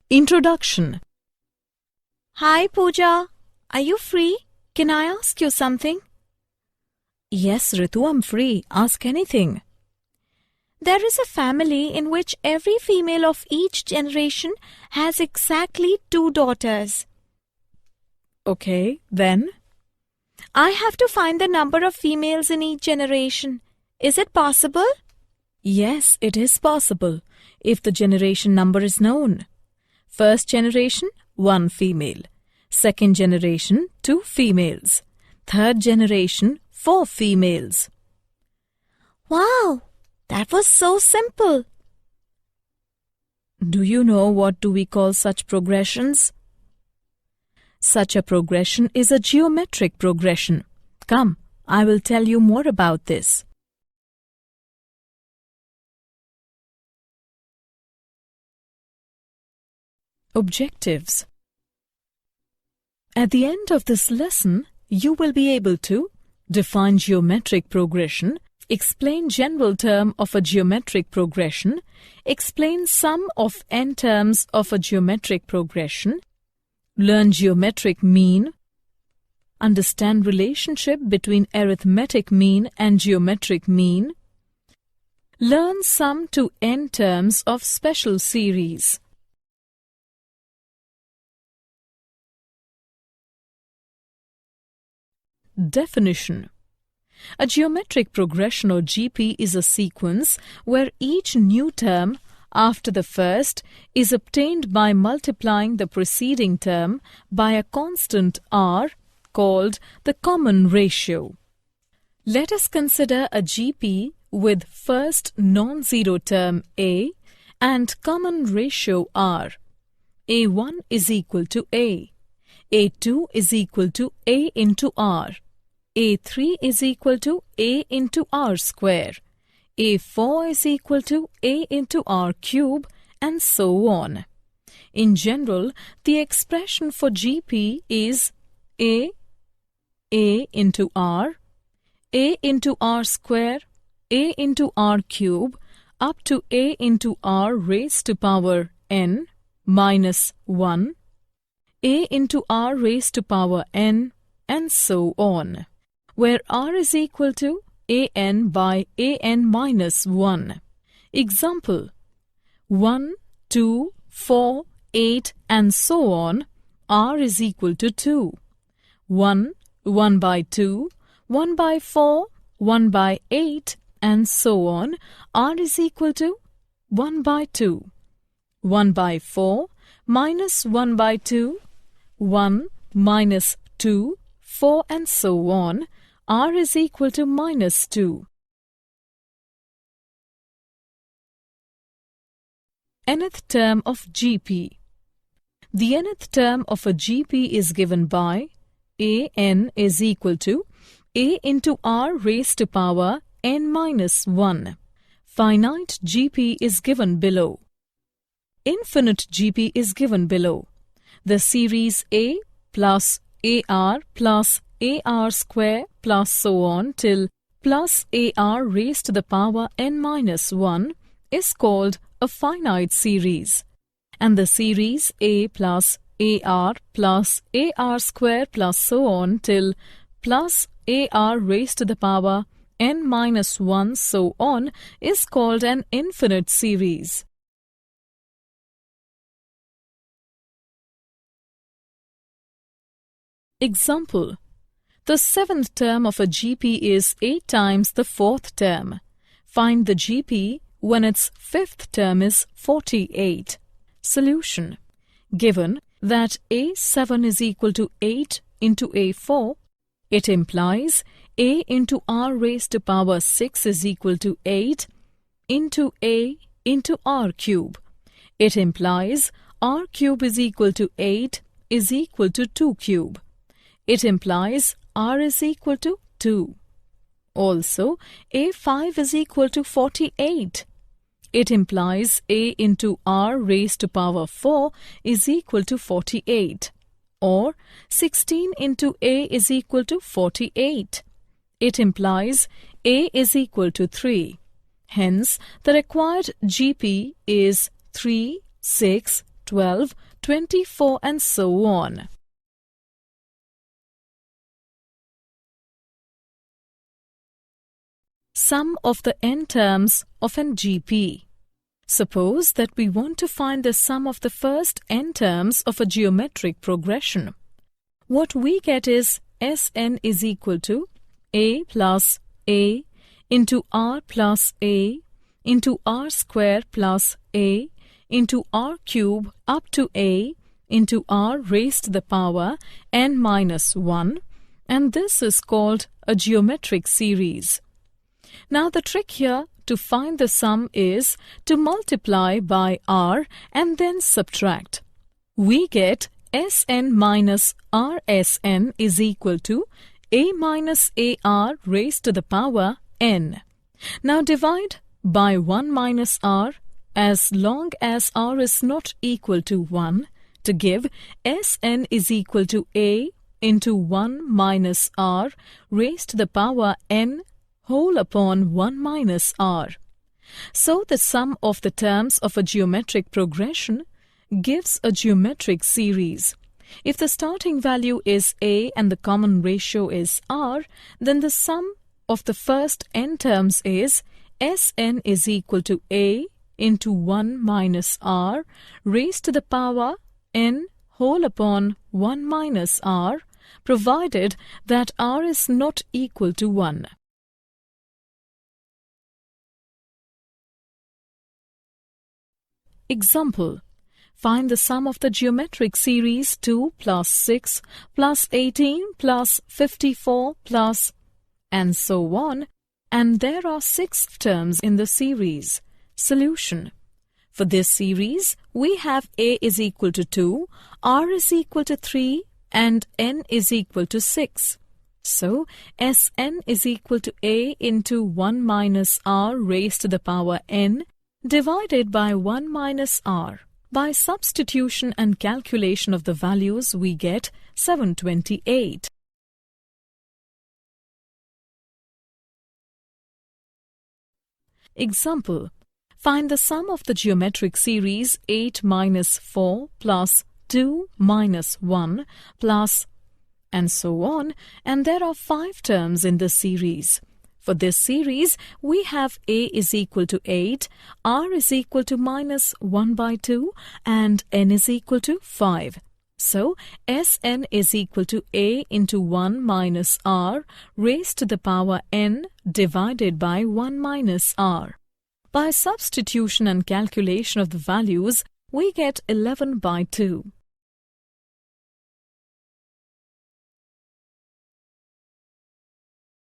Introduction. Hi Pooja, are you free? Can I ask you something? Yes Ritu, I'm free. Ask anything. There is a family in which every female of each generation has exactly 2 daughters. Okay, then? I have to find the number of females in each generation. Is it possible? Yes, it is possible, if the generation number is known. First generation, 1 female. Second generation, 2 females. Third generation, 4 females. Wow, that was so simple. Do you know what do we call such progressions? Such a progression is a geometric progression. Come, I will tell you more about this. Objectives. At the end of this lesson, you will be able to define geometric progression, explain general term of a geometric progression, explain sum of n terms of a geometric progression, learn geometric mean, understand relationship between arithmetic mean and geometric mean, learn sum to n terms of special series. Definition. A geometric progression or GP is a sequence where each new term after the first is obtained by multiplying the preceding term by a constant r called the common ratio. Let us consider a GP with first non-zero term a and common ratio r. a1 is equal to a2 is equal to a into r. a3 is equal to a into r square, a4 is equal to a into r cube, and so on. In general, the expression for GP is a into r, a into r square, a into r cube, up to a into r raised to power n minus 1, a into r raised to power n, and so on, where r is equal to an by an minus 1. Example: 1, 2, 4, 8, and so on, r is equal to 2. 1, 1 by 2, 1 by 4, 1 by 8, and so on, r is equal to 1 by 2. 1 by 4, minus 1 by 2, 1 minus 2, 4, and so on, r is equal to minus 2. Nth term of GP. The nth term of a GP is given by an is equal to a into r raised to power n minus 1. Finite GP is given below. Infinite GP is given below. The series a plus ar plus ar square plus so on till plus ar raised to the power n minus 1 is called a finite series, and the series a plus ar plus ar square plus so on till plus ar raised to the power n minus 1 so on is called an infinite series. Example: the 7th term of a GP is 8 times the 4th term. Find the GP when its 5th term is 48. Solution: given that a7 is equal to 8 into a4, it implies a into r raised to power 6 is equal to 8 into a into r cube. It implies r cube is equal to 8 is equal to 2 cube. It implies r is equal to 2. Also, a5 is equal to 48. It implies a into r raised to power 4 is equal to 48. Or 16 into a is equal to 48. It implies a is equal to 3. Hence, the required GP is 3, 6, 12, 24 and so on. Sum of the n terms of an GP. Suppose that we want to find the sum of the first n terms of a geometric progression. What we get is Sn is equal to a plus a into r plus a into r square plus a into r cube up to a into r raised to the power n minus 1, and this is called a geometric series. Now the trick here to find the sum is to multiply by r and then subtract. We get Sn minus Rsn is equal to a minus ar raised to the power n. Now divide by 1 minus r as long as r is not equal to 1 to give Sn is equal to a into 1 minus r raised to the power n whole upon 1 minus r. So the sum of the terms of a geometric progression gives a geometric series. If the starting value is a and the common ratio is r, then the sum of the first n terms is Sn is equal to a into 1 minus r raised to the power n whole upon 1 minus r, provided that r is not equal to 1. Example: find the sum of the geometric series 2 plus 6 plus 18 plus 54 plus and so on, and there are 6 terms in the series. Solution: for this series, we have a is equal to 2, r is equal to 3 and n is equal to 6. So, Sn is equal to a into 1 minus r raised to the power n divided by 1 minus r. By substitution and calculation of the values, we get 728. Example: find the sum of the geometric series 8 minus 4 plus 2 minus 1 plus and so on, and there are 5 terms in the series. For this series, we have a is equal to 8, r is equal to minus 1 by 2, and n is equal to 5. So, Sn is equal to a into 1 minus r raised to the power n divided by 1 minus r. By substitution and calculation of the values, we get 11 by 2.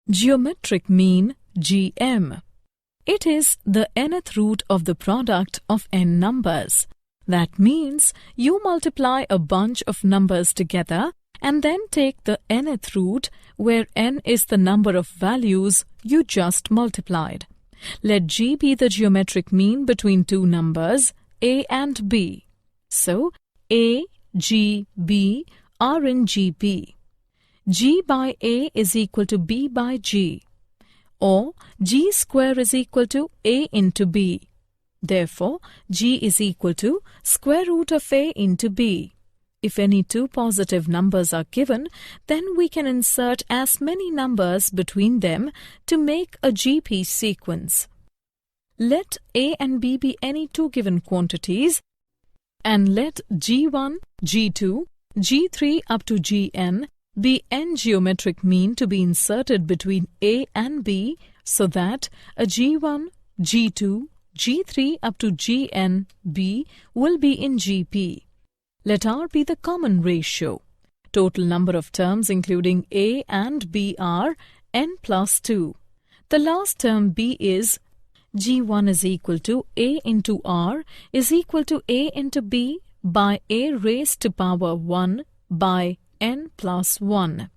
Geometric mean, GM. It is the nth root of the product of n numbers. That means you multiply a bunch of numbers together and then take the nth root, where n is the number of values you just multiplied. Let G be the geometric mean between two numbers, a and b. So, a, g, b are in GP. G by a is equal to b by g, or g square is equal to a into b. Therefore, g is equal to square root of a into b. If any two positive numbers are given, then we can insert as many numbers between them to make a GP sequence. Let a and b be any two given quantities, and let g1, g2, g3 up to gn be n geometric mean to be inserted between a and b, so that a g1, g2, g3 up to gn b will be in GP. Let r be the common ratio. Total number of terms including a and b are n plus 2. The last term b is g1 is equal to a into r is equal to a into b by a raised to power 1 by n plus 1.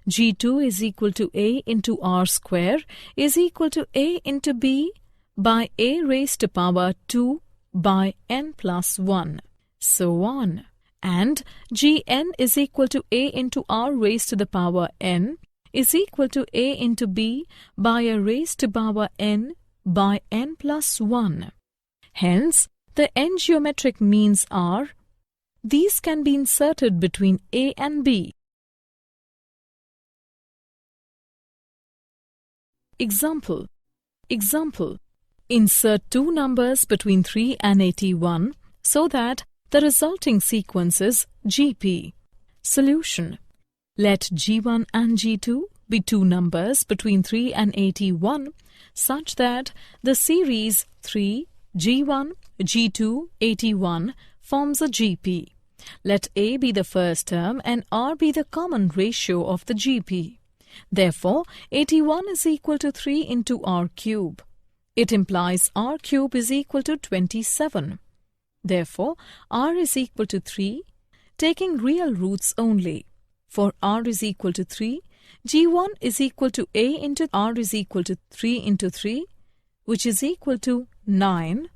g2 is equal to a into r square is equal to a into b by a raised to power 2 by n plus 1. So on. And gn is equal to a into r raised to the power n is equal to a into b by a raised to power n by n plus 1. Hence, the n geometric means are. These can be inserted between a and b. Example. Insert two numbers between 3 and 81 so that the resulting sequence is GP. Solution. Let G1 and G2 be two numbers between 3 and 81 such that the series 3, G1, G2, 81 forms a GP. Let A be the first term and R be the common ratio of the GP. Therefore, 81 is equal to 3 into R cube. It implies R cube is equal to 27. Therefore, R is equal to 3, taking real roots only. For R is equal to 3, G1 is equal to A into R is equal to 3 into 3, which is equal to 9.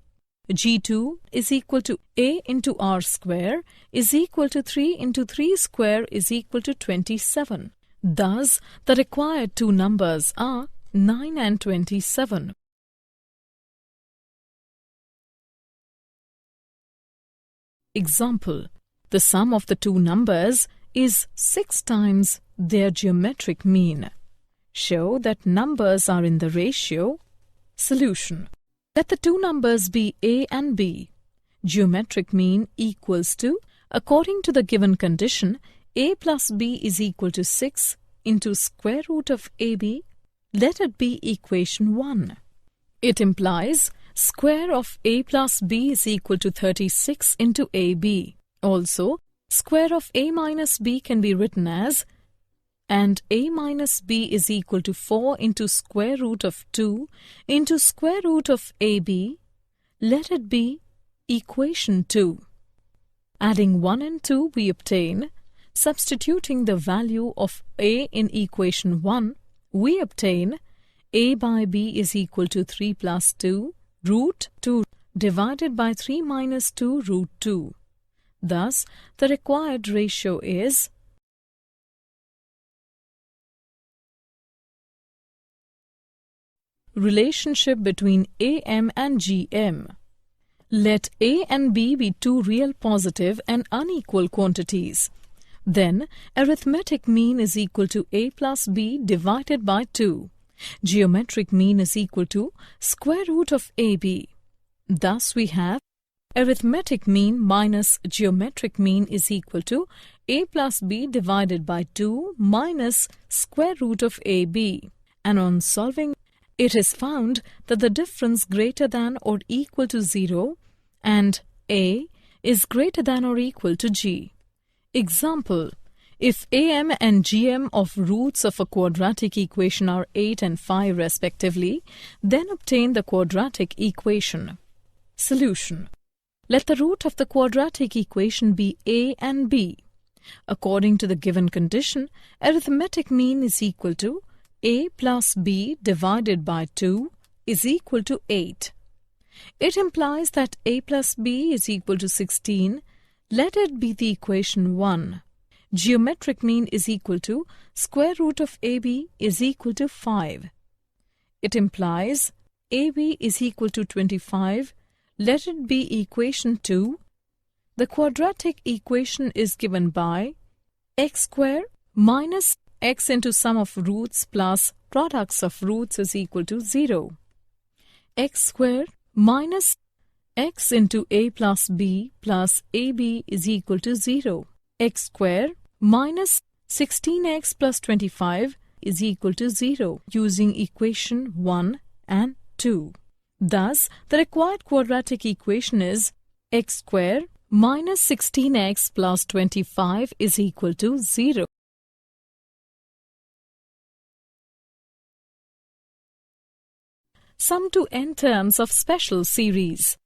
G2 is equal to A into R square is equal to 3 into 3 square is equal to 27. Thus, the required two numbers are 9 and 27. Example. The sum of the two numbers is 6 times their geometric mean. Show that numbers are in the ratio. Solution. Let the two numbers be A and B. Geometric mean equals to, according to the given condition, A plus B is equal to 6 into square root of AB. Let it be equation 1. It implies square of A plus B is equal to 36 into AB. Also, square of A minus B can be written as, and A minus B is equal to 4 into square root of 2 into square root of AB. Let it be equation 2. Adding 1 and 2 we obtain, substituting the value of A in equation 1, we obtain A by B is equal to 3 plus 2 root 2 divided by 3 minus 2 root 2. Thus, the required ratio is relationship between AM and GM. Let A and B be two real positive and unequal quantities. Then, arithmetic mean is equal to A plus B divided by 2. Geometric mean is equal to square root of AB. Thus, we have arithmetic mean minus geometric mean is equal to A plus B divided by 2 minus square root of AB. And on solving, it is found that the difference greater than or equal to 0 and A is greater than or equal to G. Example. If AM and GM of roots of a quadratic equation are 8 and 5 respectively, then obtain the quadratic equation. Solution. Let the root of the quadratic equation be A and B. According to the given condition, arithmetic mean is equal to A plus B divided by 2 is equal to 8. It implies that A plus B is equal to 16. Let it be the equation 1. Geometric mean is equal to square root of AB is equal to 5. It implies AB is equal to 25. Let it be equation 2. The quadratic equation is given by x square minus x into sum of roots plus products of roots is equal to 0. X square minus x into A plus B plus AB is equal to 0. X square minus 16x plus 25 is equal to 0 using equation 1 and 2. Thus, the required quadratic equation is x square minus 16x plus 25 is equal to 0. Sum to n terms of special series.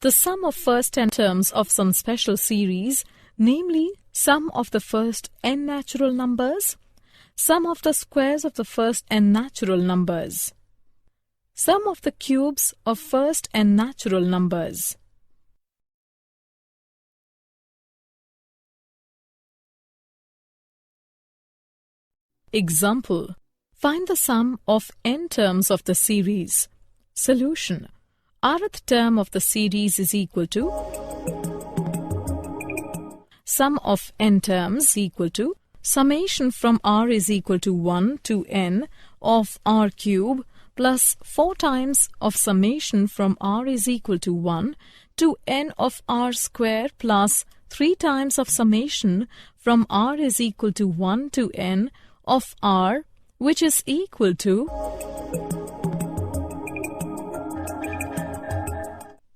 The sum of first n terms of some special series, namely sum of the first n natural numbers, sum of the squares of the first n natural numbers, sum of the cubes of first n natural numbers. Example. Find the sum of n terms of the series Solution. Rth term of the series is equal to sum of n terms equal to summation from r is equal to 1 to n of r cube plus 4 times of summation from r is equal to 1 to n of r square plus 3 times of summation from r is equal to 1 to n of r, which is equal to.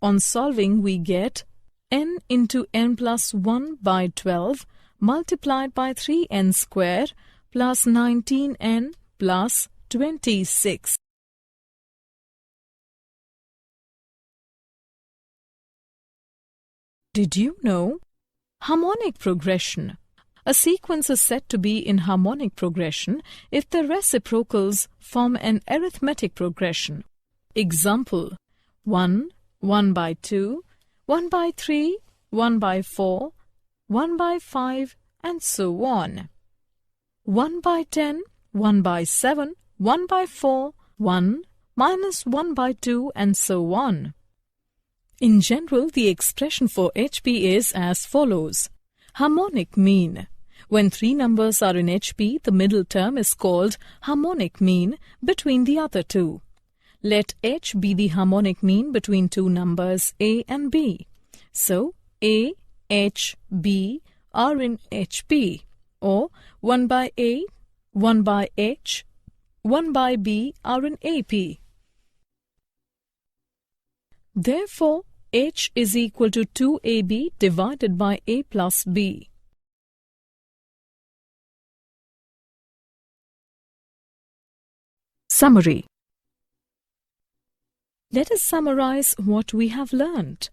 On solving, we get n into n plus 1 by 12 multiplied by 3n square plus 19n plus 26. Did you know? Harmonic progression. A sequence is said to be in harmonic progression if the reciprocals form an arithmetic progression. Example: 1, 1 by 2, 1 by 3, 1 by 4, 1 by 5, and so on. 1 by 10, 1 by 7, 1 by 4, 1, minus 1 by 2, and so on. In general, the expression for HP is as follows. Harmonic mean. When 3 numbers are in HP, the middle term is called harmonic mean between the other two. Let H be the harmonic mean between 2 numbers A and B. So, A, H, B are in HP, or 1 by A, 1 by H, 1 by B are in AP. Therefore, H is equal to 2AB divided by A plus B. Summary. Let us summarize what we have learned.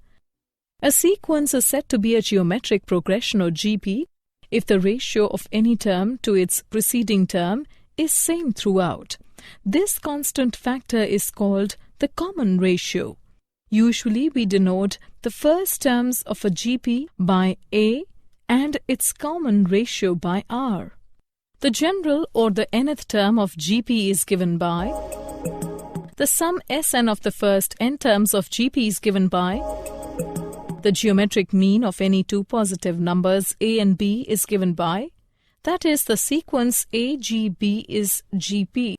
A sequence is said to be a geometric progression or GP if the ratio of any term to its preceding term is same throughout. This constant factor is called the common ratio. Usually we denote the first terms of a GP by A and its common ratio by R. The general or the nth term of GP is given by the sum Sn of the first n terms of GP is given by the geometric mean of any two positive numbers A and B is given by, that is, the sequence AGB is GP.